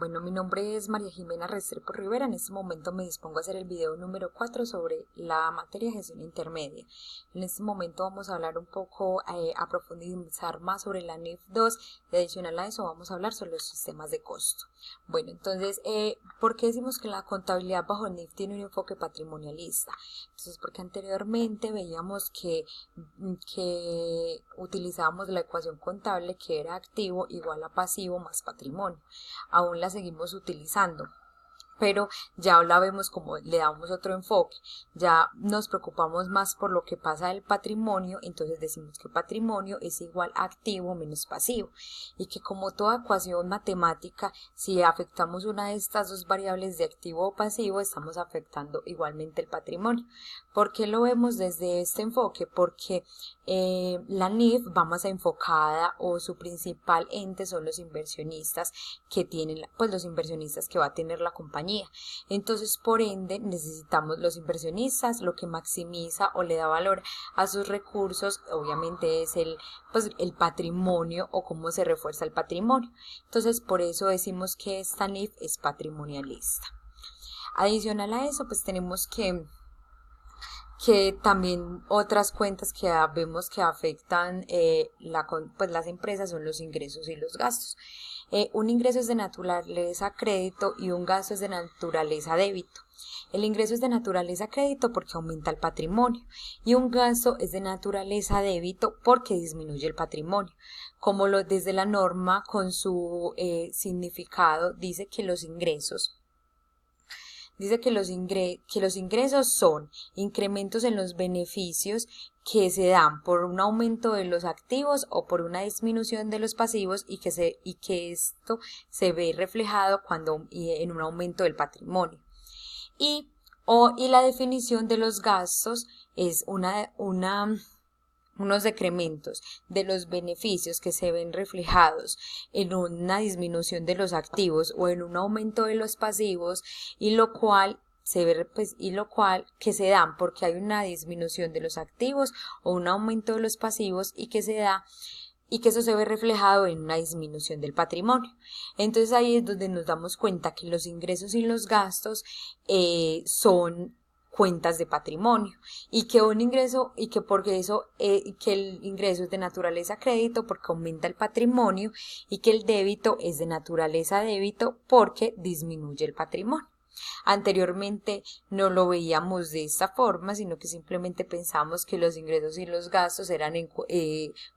Bueno, mi nombre es María Jimena Restrepo Rivera. En este momento me dispongo a hacer el video número 4 sobre la materia de gestión intermedia. En este momento vamos a hablar un poco, a profundizar más sobre la NIF 2 y adicional a eso vamos a hablar sobre los sistemas de costo. Bueno, entonces, ¿por qué decimos que la contabilidad bajo NIF tiene un enfoque patrimonialista? Entonces, porque anteriormente veíamos que utilizábamos la ecuación contable que era activo igual a pasivo más patrimonio. Aún la seguimos utilizando, pero ya la vemos como le damos otro enfoque, ya nos preocupamos más por lo que pasa del patrimonio, entonces decimos que patrimonio es igual a activo menos pasivo, y que como toda ecuación matemática, si afectamos una de estas dos variables de activo o pasivo, estamos afectando igualmente el patrimonio. ¿Por qué lo vemos desde este enfoque? Porque la NIF va más enfocada, o su principal ente son los inversionistas que tienen, pues los inversionistas que va a tener la compañía. Entonces, por ende, necesitamos los inversionistas, lo que maximiza o le da valor a sus recursos, obviamente es el patrimonio o cómo se refuerza el patrimonio. Entonces, por eso decimos que esta NIF es patrimonialista. Adicional a eso, pues tenemos que también otras cuentas que vemos que afectan las empresas son los ingresos y los gastos. Un ingreso es de naturaleza crédito y un gasto es de naturaleza débito. El ingreso es de naturaleza crédito porque aumenta el patrimonio y un gasto es de naturaleza débito porque disminuye el patrimonio. Como desde la norma con su significado dice que los ingresos son incrementos en los beneficios que se dan por un aumento de los activos o por una disminución de los pasivos y que esto se ve reflejado en un aumento del patrimonio. Y la definición de los gastos es unos decrementos de los beneficios que se ven reflejados en una disminución de los activos o en un aumento de los pasivos, y lo cual que se dan porque hay una disminución de los activos o un aumento de los pasivos y que eso se ve reflejado en una disminución del patrimonio. Entonces ahí es donde nos damos cuenta que los ingresos y los gastos son cuentas de patrimonio, y que un ingreso que el ingreso es de naturaleza crédito porque aumenta el patrimonio, y que el débito es de naturaleza débito porque disminuye el patrimonio. Anteriormente no lo veíamos de esta forma, sino que simplemente pensamos que los ingresos y los gastos eran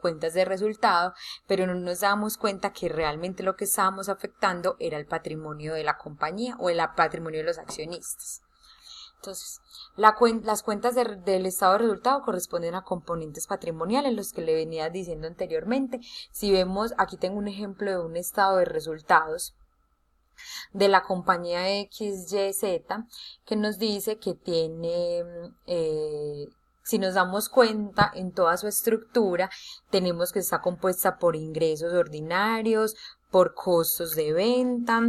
cuentas de resultado, pero no nos dábamos cuenta que realmente lo que estábamos afectando era el patrimonio de la compañía o el patrimonio de los accionistas. Entonces, las cuentas del estado de resultado corresponden a componentes patrimoniales, los que le venía diciendo anteriormente. Si vemos, aquí tengo un ejemplo de un estado de resultados de la compañía XYZ, que nos dice que tiene, si nos damos cuenta en toda su estructura, tenemos que está compuesta por ingresos ordinarios, por costos de venta,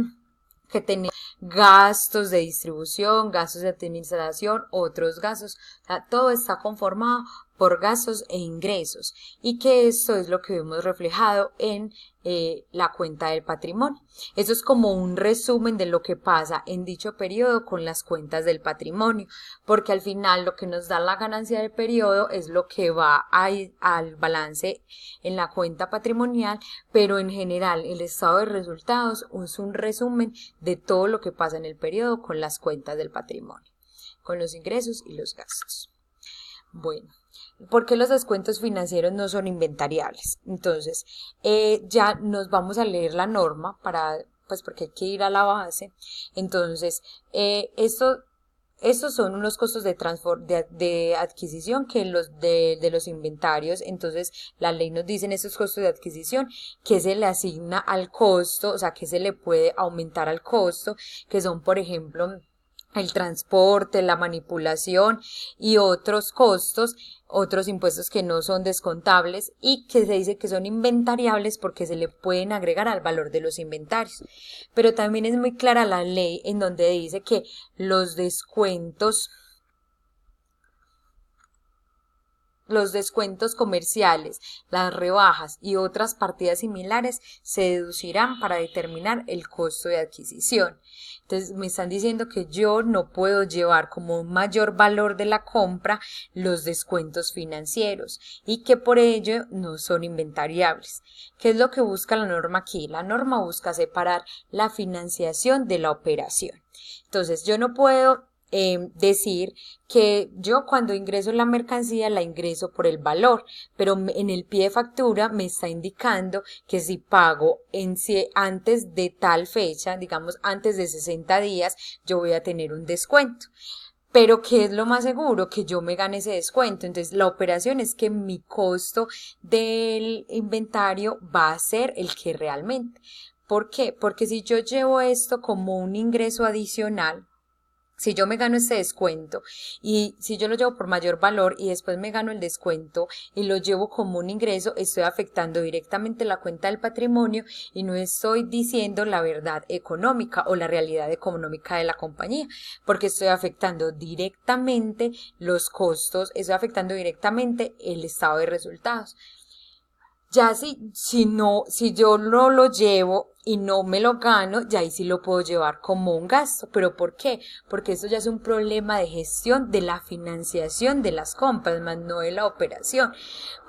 que tenemos gastos de distribución, gastos de administración, otros gastos. O sea, todo está conformado por gastos e ingresos, y que esto es lo que vemos reflejado en la cuenta del patrimonio. Eso es como un resumen de lo que pasa en dicho periodo con las cuentas del patrimonio, porque al final lo que nos da la ganancia del periodo es lo que va al balance en la cuenta patrimonial, pero en general el estado de resultados es un resumen de todo lo que pasa en el periodo con las cuentas del patrimonio, con los ingresos y los gastos. Bueno, ¿por qué los descuentos financieros no son inventariables? Entonces, ya nos vamos a leer la norma porque hay que ir a la base. Entonces, estos son unos costos de adquisición que de los inventarios. Entonces, la ley nos dice en estos costos de adquisición que se le asigna al costo, o sea, que se le puede aumentar al costo, que son, por ejemplo, el transporte, la manipulación y otros costos, otros impuestos que no son descontables y que se dice que son inventariables porque se le pueden agregar al valor de los inventarios. Pero también es muy clara la ley en donde dice que los descuentos los descuentos comerciales, las rebajas y otras partidas similares se deducirán para determinar el costo de adquisición. Entonces me están diciendo que yo no puedo llevar como un mayor valor de la compra los descuentos financieros y que por ello no son inventariables. ¿Qué es lo que busca la norma aquí? La norma busca separar la financiación de la operación. Entonces yo no puedo decir que yo cuando ingreso la mercancía la ingreso por el valor, pero en el pie de factura me está indicando que si pago antes de tal fecha, digamos antes de 60 días, yo voy a tener un descuento. Pero ¿qué es lo más seguro? Que yo me gane ese descuento. Entonces la operación es que mi costo del inventario va a ser el que realmente. ¿Por qué? Porque si yo llevo esto como un ingreso adicional, si yo me gano ese descuento y si yo lo llevo por mayor valor y después me gano el descuento y lo llevo como un ingreso, estoy afectando directamente la cuenta del patrimonio y no estoy diciendo la verdad económica o la realidad económica de la compañía, porque estoy afectando directamente los costos, estoy afectando directamente el estado de resultados. Ya si yo no lo llevo y no me lo gano, ya ahí sí lo puedo llevar como un gasto. ¿Pero por qué? Porque esto ya es un problema de gestión de la financiación de las compras, más no de la operación.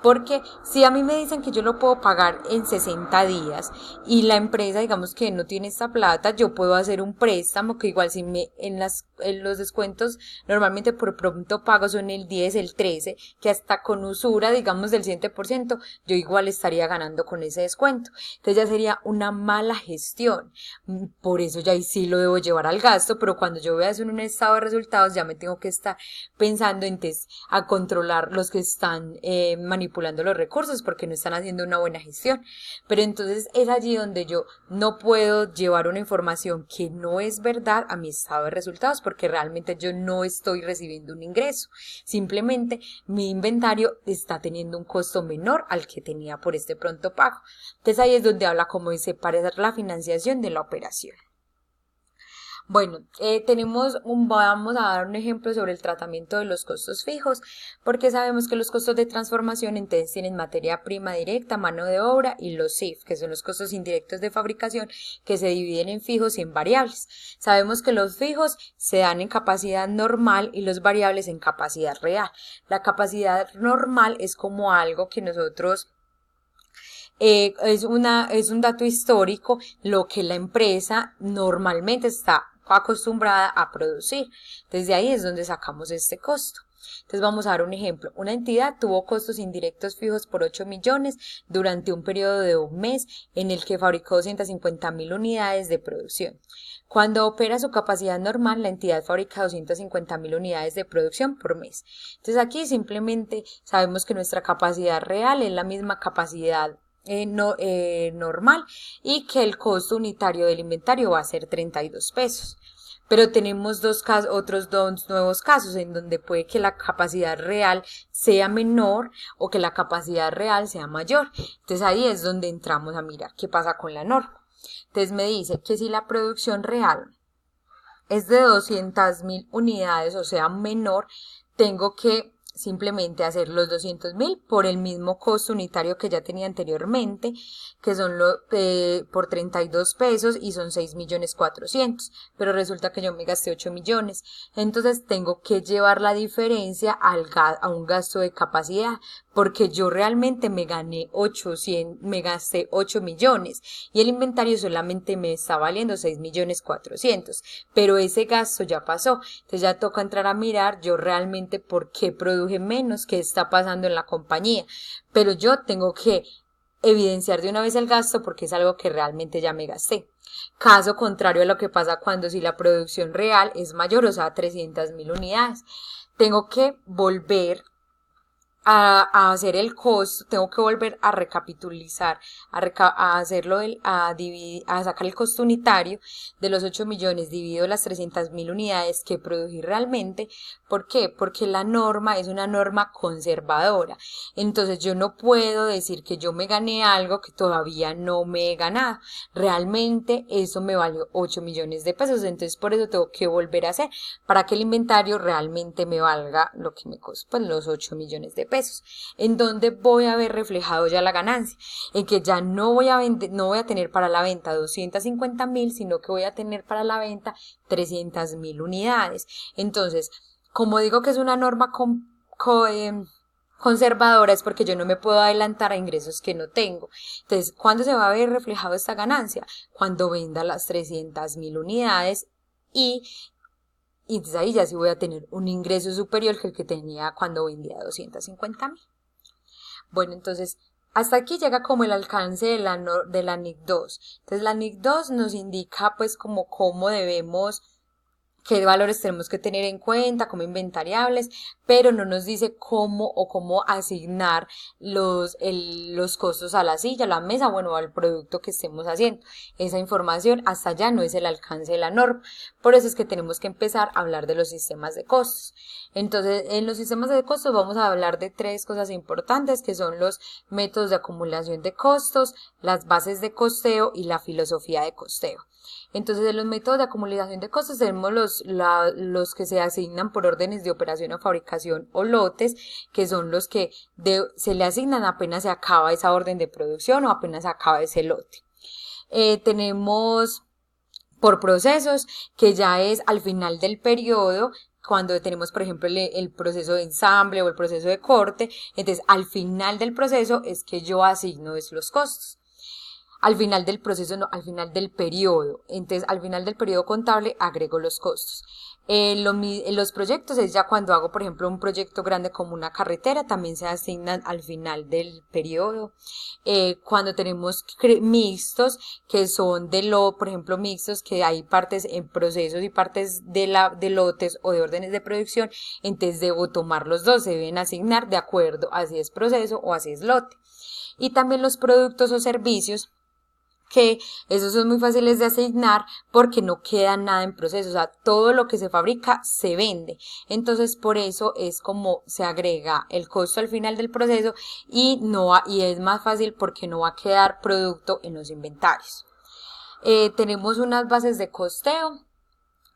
Porque si a mí me dicen que yo lo puedo pagar en 60 días y la empresa, digamos que no tiene esta plata, yo puedo hacer un préstamo que igual si en los descuentos normalmente por pronto pago son el 10, el 13, que hasta con usura, digamos del 100%, yo igual estaría ganando con ese descuento. Entonces ya sería una mala gestión. Por eso ya ahí sí lo debo llevar al gasto, pero cuando yo voy a hacer un estado de resultados ya me tengo que estar pensando entonces a controlar los que están manipulando los recursos porque no están haciendo una buena gestión. Pero entonces es allí donde yo no puedo llevar una información que no es verdad a mi estado de resultados porque realmente yo no estoy recibiendo un ingreso. Simplemente mi inventario está teniendo un costo menor al que tenía por este pronto pago. Entonces ahí es donde habla como de separar la financiación de la operación. Bueno, vamos a dar un ejemplo sobre el tratamiento de los costos fijos, porque sabemos que los costos de transformación entonces tienen materia prima directa, mano de obra y los CIF, que son los costos indirectos de fabricación, que se dividen en fijos y en variables. Sabemos que los fijos se dan en capacidad normal y los variables en capacidad real. La capacidad normal es como algo que nosotros es un dato histórico, lo que la empresa normalmente está acostumbrada a producir. Desde ahí es donde sacamos este costo. Entonces vamos a dar un ejemplo. Una entidad tuvo costos indirectos fijos por 8 millones durante un periodo de un mes en el que fabricó 250.000 unidades de producción. Cuando opera su capacidad normal, la entidad fabrica 250.000 unidades de producción por mes. Entonces aquí simplemente sabemos que nuestra capacidad real es la misma capacidad normal y que el costo unitario del inventario va a ser 32 pesos. Pero tenemos otros dos nuevos casos en donde puede que la capacidad real sea menor o que la capacidad real sea mayor. Entonces ahí es donde entramos a mirar qué pasa con la norma. Entonces me dice que si la producción real es de 200.000 unidades, o sea menor, tengo que simplemente hacer los 200.000 por el mismo costo unitario que ya tenía anteriormente, que son por 32 pesos y son 6.400.000, pero resulta que yo me gasté 8 millones, entonces tengo que llevar la diferencia a un gasto de capacidad, porque yo realmente me gasté 8 millones y el inventario solamente me está valiendo 6.400.000, pero ese gasto ya pasó, entonces ya toca entrar a mirar yo realmente por qué produje menos, qué está pasando en la compañía, pero yo tengo que evidenciar de una vez el gasto porque es algo que realmente ya me gasté. Caso contrario a lo que pasa cuando si la producción real es mayor, o sea 300.000 unidades, tengo que volver a hacer el costo, tengo que volver a recapitulizar, a hacerlo, a sacar el costo unitario de los 8 millones dividido las 300.000 unidades que prodují realmente. ¿Por qué? Porque la norma es una norma conservadora. Entonces yo no puedo decir que yo me gané algo que todavía no me he ganado. Realmente eso me valió 8 millones de pesos. Entonces por eso tengo que volver a hacer para que el inventario realmente me valga lo que me costó, pues los 8 millones de pesos. pesos. ¿En dónde voy a ver reflejado ya la ganancia? En que ya no voy a tener para la venta 250.000, sino que voy a tener para la venta 300.000 unidades. Entonces, como digo que es una norma conservadora, es porque yo no me puedo adelantar a ingresos que no tengo. Entonces, ¿cuándo se va a ver reflejado esta ganancia? Cuando venda las 300.000 unidades y entonces ahí ya sí voy a tener un ingreso superior que el que tenía cuando vendía 250.000. Bueno, entonces hasta aquí llega como el alcance de la NIC 2. Entonces la NIC 2 nos indica pues como cómo debemos, qué valores tenemos que tener en cuenta como inventariables, pero no nos dice cómo asignar los costos a la silla, a la mesa, bueno, al producto que estemos haciendo. Esa información hasta allá no es el alcance de la norma. Por eso es que tenemos que empezar a hablar de los sistemas de costos. Entonces, en los sistemas de costos vamos a hablar de 3 cosas importantes, que son los métodos de acumulación de costos, las bases de costeo y la filosofía de costeo. Entonces, en los métodos de acumulación de costos tenemos los que se asignan por órdenes de operación o fabricación o lotes, que son los que se le asignan apenas se acaba esa orden de producción o apenas se acaba ese lote. Tenemos por procesos, que ya es al final del periodo, cuando tenemos, por ejemplo, el proceso de ensamble o el proceso de corte. Entonces, al final del proceso es que yo asigno los costos. Al final del proceso, no, al final del periodo. Entonces, al final del periodo contable agrego los costos. Los proyectos es ya cuando hago, por ejemplo, un proyecto grande como una carretera, también se asignan al final del periodo. Cuando tenemos mixtos, que son por ejemplo, mixtos que hay partes en procesos y partes de lotes o de órdenes de producción, entonces debo tomar los dos, se deben asignar de acuerdo a si es proceso o a si es lote. Y también los productos o servicios, que esos son muy fáciles de asignar porque no queda nada en proceso, o sea, todo lo que se fabrica se vende. Entonces, por eso es como se agrega el costo al final del proceso y es más fácil porque no va a quedar producto en los inventarios. Tenemos unas bases de costeo,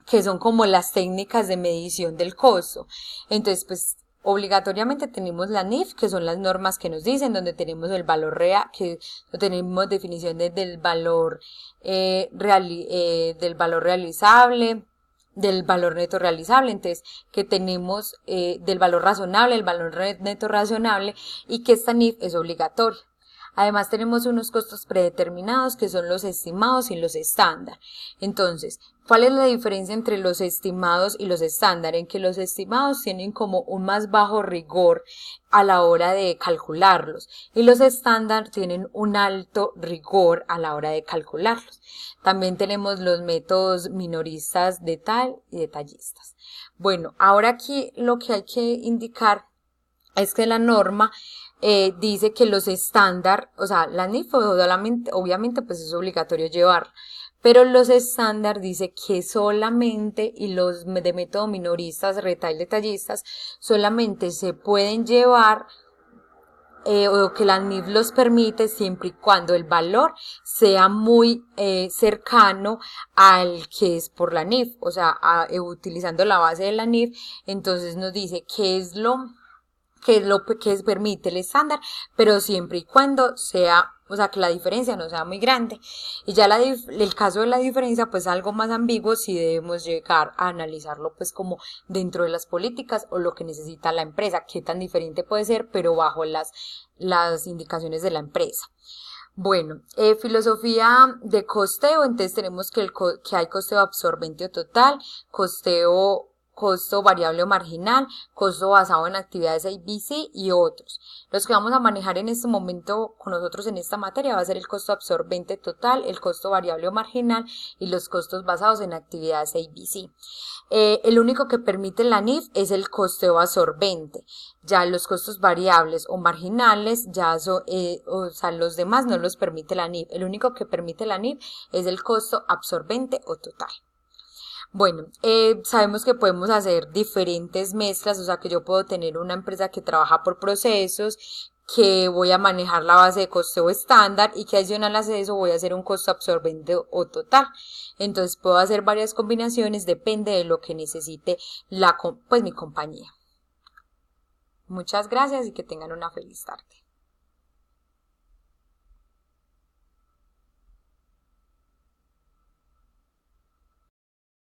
que son como las técnicas de medición del costo. Entonces, pues, obligatoriamente tenemos la NIF, que son las normas que nos dicen, donde tenemos el valor real, que tenemos definiciones del valor realizable, del valor neto realizable, entonces que tenemos del valor razonable, el valor neto razonable, y que esta NIF es obligatoria. Además tenemos unos costos predeterminados que son los estimados y los estándar. Entonces, ¿cuál es la diferencia entre los estimados y los estándar? En que los estimados tienen como un más bajo rigor a la hora de calcularlos y los estándar tienen un alto rigor a la hora de calcularlos. También tenemos los métodos minoristas de tal y detallistas. Bueno, ahora aquí lo que hay que indicar es que la norma dice que los estándar, o sea, la NIF obviamente pues es obligatorio llevar, pero los estándar dice que solamente, y los de método minoristas, retail, detallistas, solamente se pueden llevar o que la NIF los permite siempre y cuando el valor sea muy cercano al que es por la NIF, o sea, utilizando la base de la NIF, entonces nos dice qué es lo que permite el estándar, pero siempre y cuando sea, o sea, que la diferencia no sea muy grande. Y ya el caso de la diferencia, pues algo más ambiguo, si debemos llegar a analizarlo, pues como dentro de las políticas o lo que necesita la empresa, qué tan diferente puede ser, pero bajo las indicaciones de la empresa. Bueno, filosofía de costeo, entonces tenemos que hay costeo absorbente o total, costo variable o marginal, costo basado en actividades ABC y otros. Los que vamos a manejar en este momento con nosotros en esta materia va a ser el costo absorbente total, el costo variable o marginal y los costos basados en actividades ABC. El único que permite la NIF es el costeo absorbente. Ya los costos variables o marginales, o sea, los demás no los permite la NIF. El único que permite la NIF es el costo absorbente o total. Bueno, sabemos que podemos hacer diferentes mezclas, o sea que yo puedo tener una empresa que trabaja por procesos, que voy a manejar la base de costeo estándar y que adicional a eso voy a hacer un costo absorbente o total. Entonces puedo hacer varias combinaciones, depende de lo que necesite mi compañía. Muchas gracias y que tengan una feliz tarde.